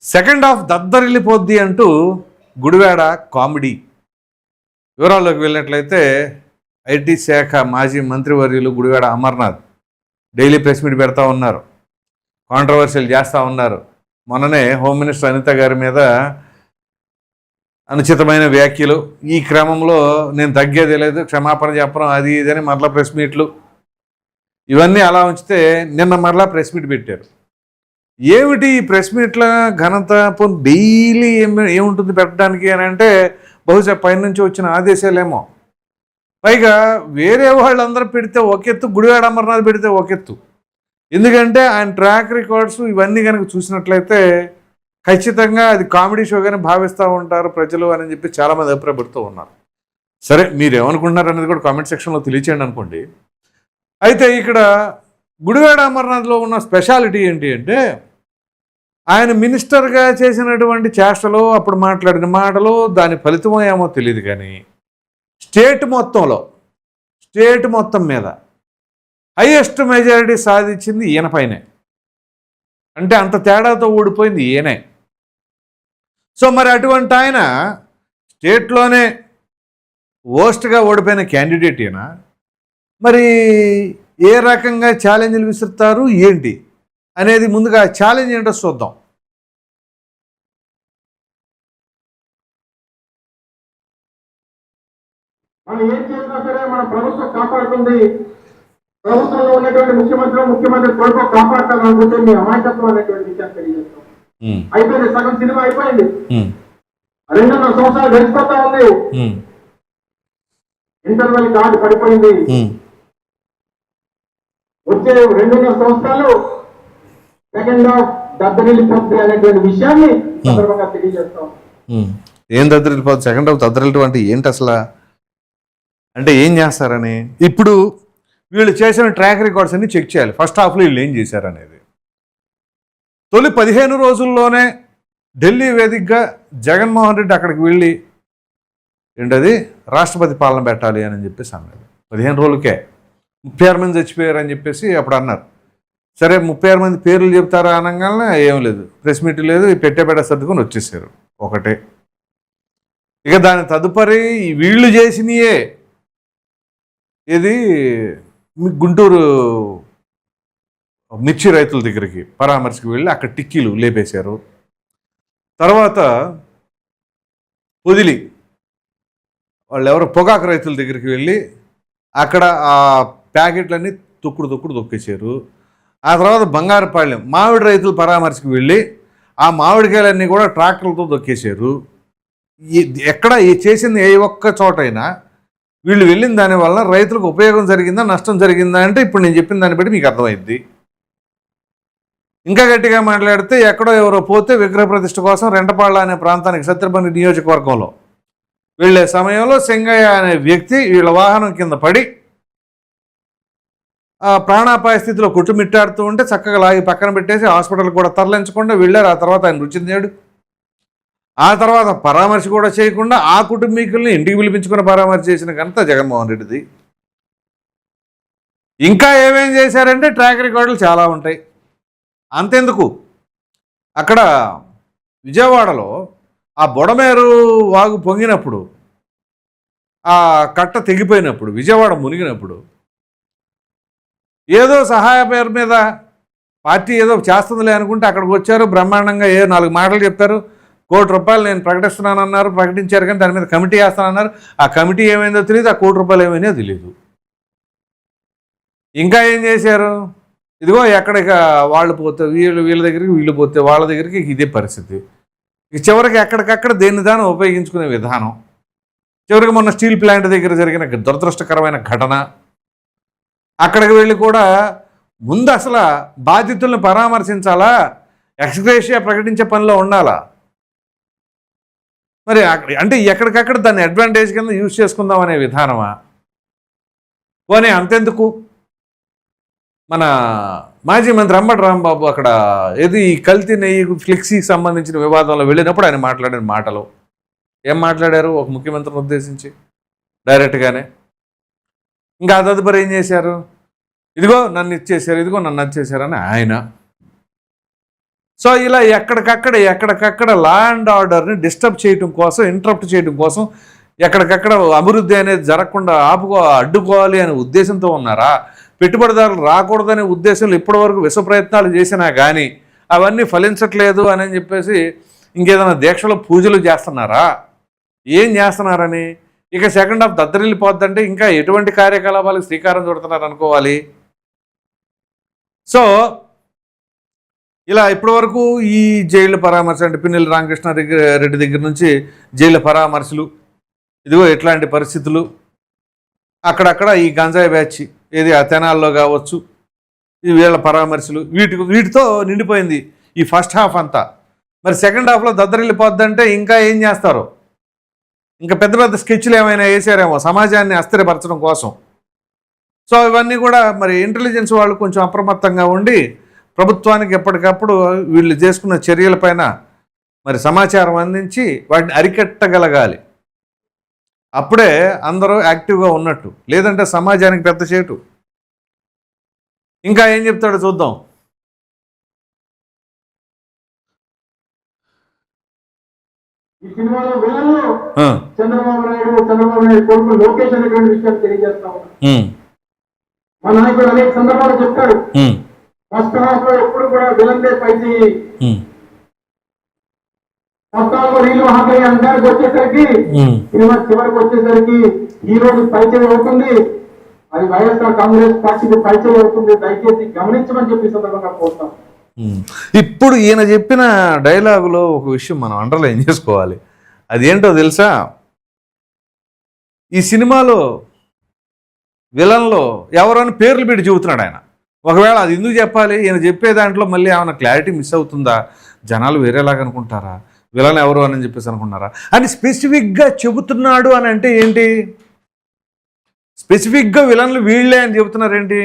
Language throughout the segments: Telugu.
సెకండ్ హాఫ్ దద్దరిల్లిపోద్ది అంటూ గుడివాడ కామెడీ. వివరాల్లోకి వెళ్ళినట్లయితే ఐటీ శాఖ మాజీ మంత్రివర్యులు Gudivada Amarnath daily press meet పెడతా ఉన్నారు, కాంట్రవర్షియల్ చేస్తూ ఉన్నారు. మొన్ననే హోమ్ మినిస్టర్ అనిత గారి మీద అనుచితమైన వ్యాఖ్యలు, ఈ క్రమంలో నేను తగ్గేదే లేదు, క్షమాపణ చెప్పడం, అది ఇదని మరలా ప్రెస్ మీట్లు. ఇవన్నీ అలా ఉంచితే నిన్న మరలా ప్రెస్ మీట్ పెట్టారు. ఏమిటి ఈ ప్రెస్ మీట్ల ఘనత? డైలీ ఏముంటుంది పెట్టడానికి అని అంటే బహుశా పైనుంచి వచ్చిన ఆదేశాలేమో. పైగా వేరే వాళ్ళందరూ పెడితే ఒకెత్తు, గుడివాడ అమర్నాథ్ పెడితే ఒకెత్తు. ఎందుకంటే ఆయన ట్రాక్ రికార్డ్స్ ఇవన్నీ కనుక చూసినట్లయితే ఖచ్చితంగా అది కామెడీ షోగానే భావిస్తూ ఉంటారు ప్రజలు అని చెప్పి చాలామంది అభిప్రాయపడుతూ ఉన్నారు. సరే, మీరు ఏమనుకుంటున్నారు అనేది కూడా కామెంట్ సెక్షన్లో తెలియచేయండి అనుకోండి. అయితే ఇక్కడ గుడివాడ అమర్నాథ్లో ఉన్న స్పెషాలిటీ ఏంటి అంటే, ఆయన మినిస్టర్గా చేసినటువంటి చేష్టలు, అప్పుడు మాట్లాడిన మాటలు, దాని ఫలితమో ఏమో తెలియదు, కానీ స్టేట్ మొత్తం మీద హైయెస్ట్ మెజారిటీ సాధించింది ఈయన పైనే. అంటే అంత తేడాతో ఓడిపోయింది ఈయనే. సో మరి అటువంటి ఆయన స్టేట్లోనే వర్స్ట్గా ఓడిపోయిన క్యాండిడేట్ ఈయన. మరి ఏ రకంగా ఛాలెంజ్లు విసురుతారు ఏంటి అనేది ముందుగా ఛాలెంజ్ ఏంటో చూద్దాం. మనం ఏం చేసినా సరే మన ప్రభుత్వం కాపాడుతుంది, ప్రభుత్వంలో ఉన్నటువంటి ముఖ్యమంత్రి కొడుకు కాపాడుతారనుకుంటే మీ అమాయకత్వం అనేటువంటి విషయాన్ని తెలియజేస్తాం. అయిపోయింది, సగం సినిమా అయిపోయింది. 2.5 సంవత్సరాలు గడిచిపోతా ఉంది. ఇంటర్వెల్ కార్డు పడిపోయింది. వచ్చే 2.5 సంవత్సరాలు సెకండ్ హాఫ్ దద్దరిల్లిపోతుంది అనేటువంటి విషయాన్ని సందర్భంగా తెలియజేస్తాం. ఏం దద్దరిల్లిపోతుంది? సెకండ్ హాఫ్ దద్దరిల్లిపోవడం అంటే ఏంటి అసలు? అంటే ఏం చేస్తారని ఇప్పుడు వీళ్ళు చేసిన ట్రాక్ రికార్డ్స్ అన్ని చెక్ చేయాలి. ఫస్ట్ హాఫ్లో వీళ్ళు ఏం చేశారనేది. తొలి 15 రోజుల్లోనే ఢిల్లీ వేదికగా జగన్మోహన్ రెడ్డి అక్కడికి వెళ్ళి ఏంటది రాష్ట్రపతి పాలన పెట్టాలి అని చెప్పేసి అన్నారు. 15 రోజులకే 36 మంది చచ్చిపోయారు అని చెప్పేసి అప్పుడు అన్నారు. సరే, 36 మంది పేర్లు చెప్తారా అనగానే ఏం లేదు, ప్రెస్ మీట్ లేదు, పెట్టే సర్దుకొని వచ్చేసారు ఒకటే. ఇక దాని తదుపరి వీళ్ళు చేసినయే, ఇది గుంటూరు మిర్చి రైతుల దగ్గరికి పరామర్శకు వెళ్ళి అక్కడ టిక్కీలు లేపేశారు. తర్వాత పొదిలి వాళ్ళు ఎవరో పొగాకు రైతుల దగ్గరికి వెళ్ళి అక్కడ ఆ ప్యాకెట్లన్నీ తొక్కుడు తొక్కేశారు. ఆ తర్వాత బంగారుపాళ్యం మామిడి రైతుల పరామర్శకు వెళ్ళి ఆ మామిడికాయలన్నీ కూడా ట్రాక్టర్లతో తొక్కేశారు. ఎక్కడ చేసింది ఏ ఒక్క చోటైనా వీళ్ళు వెళ్ళిన దానివల్ల రైతులకు ఉపయోగం జరిగిందా నష్టం జరిగిందా అంటే ఇప్పుడు నేను చెప్పిన దాన్ని బట్టి మీకు అర్థమైంది. ఇంకా గట్టిగా మాట్లాడితే ఎక్కడో ఎవరో పోతే విగ్రహ ప్రతిష్ఠ కోసం రెంటపాళ్ళ అనే ప్రాంతానికి సత్యపల్లి నియోజకవర్గంలో వెళ్ళే సమయంలో సింగయ్య అనే వ్యక్తి వీళ్ళ వాహనం కింద పడి ప్రాణాపాయ స్థితిలో కొట్టుమిట్టాడుతూ ఉంటే చక్కగా లాగి పక్కన పెట్టేసి హాస్పిటల్ కూడా తరలించకుండా వెళ్ళారు. ఆ తర్వాత ఆయన రుచి నేడు, ఆ తర్వాత పరామర్శ కూడా చేయకుండా ఆ కుటుంబీకుల్ని ఇంటికి పిలిపించుకుని పరామర్శ చేసిన ఘనత జగన్మోహన్ రెడ్డిది. ఇంకా ఏమేం చేశారంటే ట్రాక్ రికార్డులు చాలా ఉంటాయి. అంతెందుకు, అక్కడ విజయవాడలో ఆ బొడమేరు వాగు పొంగినప్పుడు, ఆ కట్ట తెగిపోయినప్పుడు, విజయవాడ మునిగినప్పుడు ఏదో సహాయ పేరు మీద పార్టీ ఏదో చేస్తుందిలే అనుకుంటే అక్కడికి వచ్చారు. బ్రహ్మాండంగా 4 మాటలు చెప్పారు. ₹1 కోటి నేను ప్రకటిస్తున్నానన్నారు, ప్రకటించారు, కానీ దాని మీద కమిటీ వేస్తానన్నారు. ఆ కమిటీ ఏమైందో తెలియదు, ఆ ₹1 కోటి ఏమైందో తెలియదు. ఇంకా ఏం చేశారు? ఇదిగో ఎక్కడికి వాళ్ళు పోతే వీళ్ళ దగ్గరికి, వీళ్ళు పోతే వాళ్ళ దగ్గరికి, ఇదే పరిస్థితి. చివరికి ఎక్కడికక్కడ దేన్ని దాన్ని ఉపయోగించుకునే విధానం. చివరికి మొన్న స్టీల్ ప్లాంట్ దగ్గర జరిగిన దురదృష్టకరమైన ఘటన, అక్కడికి వెళ్ళి కూడా ముందు అసలు బాధితులను పరామర్శించాలా, ఎక్స్గ్రేషియా ప్రకటించే పనిలో ఉండాలా? మరి అంటే ఎక్కడికక్కడ దాన్ని అడ్వాంటేజ్ కింద యూజ్ చేసుకుందాం అనే విధానమా? పోనీ అంతెందుకు, మన మాజీ మంత్రి అంబటి రాంబాబు అక్కడ ఏది కల్తీ నెయ్యి ఫ్లెక్సీకి సంబంధించిన వివాదంలో వెళ్ళినప్పుడు ఆయన మాట్లాడిన మాటలు ఏం మాట్లాడారు ఒక ముఖ్యమంత్రిని ఉద్దేశించి డైరెక్ట్గానే. ఇంకా తదుపరి ఏం చేశారు? ఇదిగో నన్ను ఇచ్చేశారు, ఇదిగో నన్ను వచ్చేసారని ఆయన. సో ఇలా ఎక్కడికక్కడ లా అండ్ ఆర్డర్ని డిస్టర్బ్ చేయడం కోసం, ఇంటరప్ట్ చేయడం కోసం, ఎక్కడికక్కడ అభివృద్ధి అనేది జరగకుండా అడ్డుకోవాలి అనే ఉద్దేశంతో ఉన్నారా? పెట్టుబడిదారులు రాకూడదనే ఉద్దేశంలో ఇప్పటివరకు విశ్వ ప్రయత్నాలు చేసినా కానీ అవన్నీ ఫలించట్లేదు అని చెప్పేసి ఇంకేదైనా దీక్షలు పూజలు చేస్తున్నారా? ఏం చేస్తున్నారని ఇక సెకండ్ హాఫ్ దద్దరిల్లిపోద్దంటే ఇంకా ఎటువంటి కార్యకలాపాలకు శ్రీకారం చుడుతున్నారు అనుకోవాలి. సో ఇలా ఇప్పటివరకు ఈ జైళ్ళ పరామర్శ అంటే పిన్నెల్లి రామకృష్ణారెడ్డి దగ్గర నుంచి జైళ్ళ పరామర్శలు, ఇదిగో ఎట్లాంటి పరిస్థితులు, అక్కడక్కడ ఈ గంజాయి బ్యాచ్ ఏది ఆ తెనాల్లో కావచ్చు, ఈ వీళ్ళ పరామర్శలు, వీటితో నిండిపోయింది ఈ ఫస్ట్ హాఫ్ అంతా. మరి సెకండ్ హాఫ్లో దద్దరిల్లిపోద్దంటే ఇంకా ఏం చేస్తారు? ఇంకా పెద్ద పెద్ద స్కెచ్లు ఏమైనా వేసారేమో సమాజాన్ని అస్థిరపరచడం కోసం. సో ఇవన్నీ కూడా మరి ఇంటెలిజెన్స్ వాళ్ళు కొంచెం అప్రమత్తంగా ఉండి ప్రభుత్వానికి ఎప్పటికప్పుడు వీళ్ళు చేసుకున్న చర్యలపైన మరి సమాచారం అందించి వాటిని అరికట్టగలగాలి. అప్పుడే అందరూ యాక్టివ్గా ఉన్నట్టు, లేదంటే సమాజానికి పెద్ద చేటు. ఇంకా ఏం చెప్తాడో చూద్దాం. ఈ సినిమాలో విలన్లు చంద్రబాబు నాయుడు కొడుకు లోకేష్ అనేటువంటి విషయాన్ని తెలియజేస్తా ఉన్నా. మా నాయకుడు అనేక సందర్భాలు చెప్తాడు, ఫస్ట్ హాఫ్ లో ఎప్పుడు కూడా విలన్దే పైచి, ఫస్ట్ హాఫ్ లో రీలు హాకీ అంటానికి వచ్చేసరికి సినిమా చివరికి వచ్చేసరికి హీరోకి పరిచయం అవుతుంది, అది వైఎస్ఆర్ కాంగ్రెస్ పార్టీకి పరిచయం అవుతుంది. దయచేసి గమనించమని చెప్పి సందర్భంగా కోరుతాం. ఇప్పుడు ఈయన చెప్పిన డైలాగులో ఒక విషయం మనం అండర్లైన్ చేసుకోవాలి. అదేంటో తెలుసా? ఈ సినిమాలో విలన్లో ఎవరైనా పేర్లు పెట్టి చెబుతున్నాడు ఆయన. ఒకవేళ అది ఎందుకు చెప్పాలి? ఈయన చెప్పే దాంట్లో మళ్ళీ ఏమైనా క్లారిటీ మిస్ అవుతుందా? జనాలు వేరేలాగా అనుకుంటారా? విలన్ ఎవరు అని చెప్పేసి అనుకున్నారా అని స్పెసిఫిక్గా చెబుతున్నాడు అని అంటే ఏంటి? స్పెసిఫిక్గా విలన్లు వీళ్ళే అని చెబుతున్నారేంటి?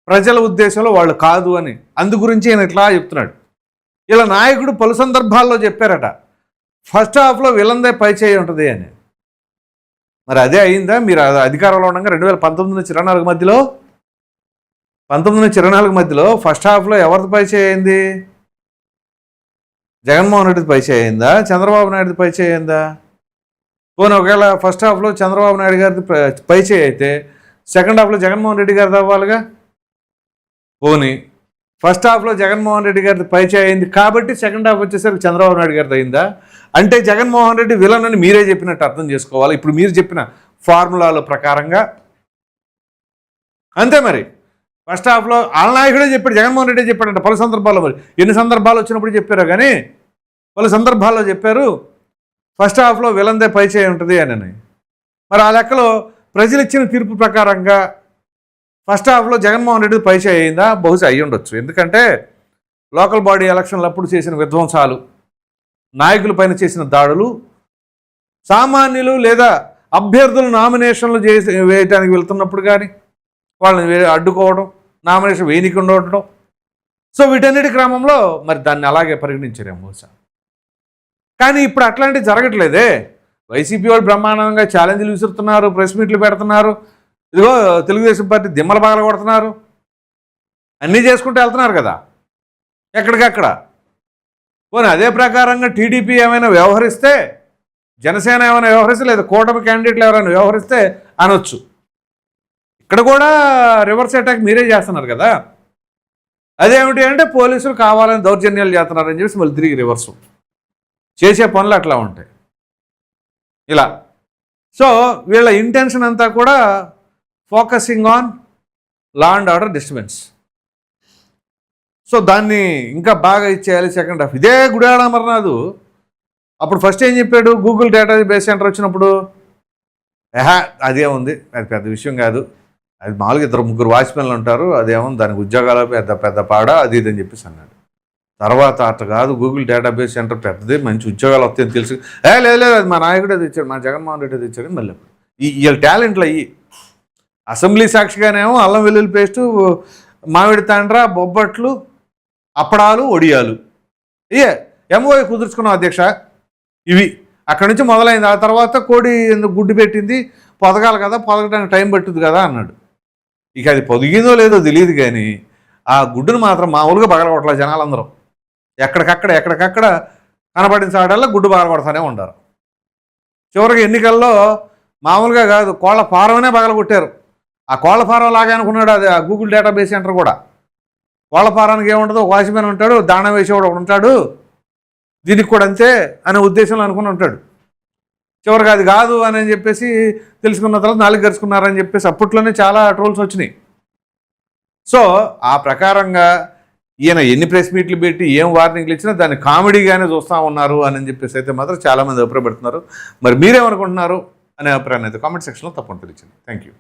ప్రజల ఉద్దేశంలో వాళ్ళు కాదు అని. అందు గురించి ఆయన ఇట్లా చెప్తున్నాడు. ఇలా నాయకుడు పలు సందర్భాల్లో చెప్పారట, ఫస్ట్ హాఫ్లో విలన్దే పై చేయి ఉంటుంది అని. మరి అదే అయిందా? మీరు అధికారంలో ఉండగా 2019 నుంచి 24 మధ్యలో 19 నుంచి 24 మధ్యలో ఫస్ట్ హాఫ్లో ఎవరిది పై చేయి అయింది? జగన్మోహన్ రెడ్డిది పై చేయి అయిందా? చంద్రబాబు నాయుడుది పై చేయి అయిందా? పోనీ ఒకవేళ ఫస్ట్ హాఫ్లో చంద్రబాబు నాయుడు గారిది పై చేయి అయితే సెకండ్ హాఫ్లో జగన్మోహన్ రెడ్డి గారిది అవ్వాలిగా. పోనీ ఫస్ట్ హాఫ్లో జగన్మోహన్ రెడ్డి గారిది పై చేయి అయింది కాబట్టి సెకండ్ హాఫ్ వచ్చేసరికి చంద్రబాబు నాయుడు గారిది అయిందా? అంటే జగన్మోహన్ రెడ్డి విలన్ అని మీరే చెప్పినట్టు అర్థం చేసుకోవాలి ఇప్పుడు మీరు చెప్పిన ఫార్ములాల ప్రకారంగా. అంతే మరి. ఫస్ట్ హాఫ్లో వాళ్ళ నాయకుడే చెప్పాడు, జగన్మోహన్ రెడ్డి చెప్పాడంట పలు సందర్భాల్లో. మరి ఎన్ని సందర్భాలు వచ్చినప్పుడు చెప్పారో కానీ పలు సందర్భాల్లో చెప్పారు ఫస్ట్ హాఫ్లో విలన్దే పై చేయి ఉంటుంది అని. మరి ఆ లెక్కలో ప్రజలు ఇచ్చిన తీర్పు ప్రకారంగా ఫస్ట్ హాఫ్లో జగన్మోహన్ రెడ్డి పై చేయి అయిందా? బహుశా అయ్యి ఉండొచ్చు. ఎందుకంటే లోకల్ బాడీ ఎలక్షన్లు అప్పుడు చేసిన విధ్వంసాలు, నాయకుల పైన చేసిన దాడులు, సామాన్యులు లేదా అభ్యర్థులు నామినేషన్లు వేయడానికి వెళ్తున్నప్పుడు కానీ వాళ్ళని అడ్డుకోవడం, నామినేషన్ వేయకుండా ఉండడం. సో వీటన్నిటి క్రమంలో మరి దాన్ని అలాగే పరిగణించారేమో బహుశా. కానీ ఇప్పుడు అట్లాంటివి జరగట్లేదే. వైసీపీ వాళ్ళు బ్రహ్మాండంగా ఛాలెంజ్లు విసురుతున్నారు, ప్రెస్ మీట్లు పెడుతున్నారు, ఇదిగో తెలుగుదేశం పార్టీ దిమ్మల బాగలు కొడుతున్నారు, అన్నీ చేసుకుంటూ వెళ్తున్నారు కదా ఎక్కడికక్కడ. పోనీ అదే ప్రకారంగా టీడీపీ ఏమైనా వ్యవహరిస్తే, జనసేన ఏమైనా వ్యవహరిస్తే, లేదా కూటమి క్యాండిడేట్లు ఎవరైనా వ్యవహరిస్తే అనొచ్చు. ఇక్కడ కూడా రివర్స్ అటాక్ మీరే చేస్తున్నారు కదా. అదేమిటి అంటే పోలీసులు కావాలని దౌర్జన్యాలు చేస్తున్నారని చెప్పేసి మళ్ళీ తిరిగి రివర్సు చేసే పనులు అట్లా ఉంటాయి ఇలా. సో వీళ్ళ ఇంటెన్షన్ అంతా కూడా focusing on law and order disturbance. So దాన్ని ఇంకా బాగా ఇచ్చేయాలి సెకండ్ హాఫ్. ఇదే గుడివాడ అమర్నాథ్ అప్పుడు ఫస్ట్ ఏం చెప్పాడు? గూగుల్ డేటా బేస్ సెంటర్ వచ్చినప్పుడు అదే ఉంది, అది పెద్ద విషయం కాదు, అది మామూలుగా 2-3 వాచ్మెన్లు ఉంటారు, అదేమో దానికి ఉద్యోగాలు పెద్ద పాడ అది ఇది అని చెప్పేసి అన్నాడు. తర్వాత అట్లా కాదు, గూగుల్ డేటాబేస్ సెంటర్ పెద్దది, మంచి ఉద్యోగాలు వస్తాయని తెలుసు. లేదు అది మా నాయకుడే తెచ్చాడు, మా జగన్మోహన్ రెడ్డి తెచ్చాడు. మళ్ళీ వీళ్ళ టాలెంట్లు అయ్యి అసెంబ్లీ సాక్షిగానేమో అల్లం వెల్లుల్లి పేస్టు, మామిడి తాండ్ర, బొబ్బట్లు, అప్పడాలు, ఒడియాలు, ఎంఓఏ కుదుర్చుకున్నాం అధ్యక్ష. ఇవి అక్కడి నుంచి మొదలైంది. ఆ తర్వాత కోడి ఎందుకు గుడ్డు పెట్టింది, పొదగాలి కదా, పొదగడానికి టైం పట్టుద్ది కదా అన్నాడు. ఇక అది పొదిగిందో లేదో తెలియదు కానీ ఆ గుడ్డును మాత్రం మామూలుగా పగలగొట్టలే జనాలందరూ. ఎక్కడికక్కడ కనబడిన చాడల్లా గుడ్డు బాగపడతానే ఉంటారు. చివరికి ఎన్నికల్లో మామూలుగా కాదు, కోళ్ల ఫారంనే పగలగొట్టారు. ఆ కోళ్ల ఫారం లాగా అనుకున్నాడు అది, ఆ గూగుల్ డేటాబేస్ సెంటర్ కూడా. కోళ్ల ఫారానికి ఏముంటుందో, ఒక వాచ్మెన్ ఉంటాడు, దాణా వేసేవాడు ఒకడు ఉంటాడు, దీనికి కూడా అంతే అనే ఉద్దేశంలో అనుకుని ఉంటాడు. చివరికి అది కాదు అని చెప్పేసి తెలుసుకున్న తర్వాత నాలుగు గరుచుకున్నారని చెప్పేసి అప్పట్లోనే చాలా ట్రోల్స్ వచ్చినాయి. సో ఆ ప్రకారంగా ఈయన ఎన్ని ప్రెస్ మీట్లు పెట్టి ఏం వార్నింగ్లు ఇచ్చినా దాన్ని కామెడీగానే చూస్తూ ఉన్నారు అని చెప్పేసి అయితే మాత్రం చాలామంది అభిప్రాయపడుతున్నారు. మరి మీరేమనుకుంటున్నారు అనే అభిప్రాయాన్ని అయితే కామెంట్ సెక్షన్లో తప్పకుండా తెలియజేయండి. Thank you.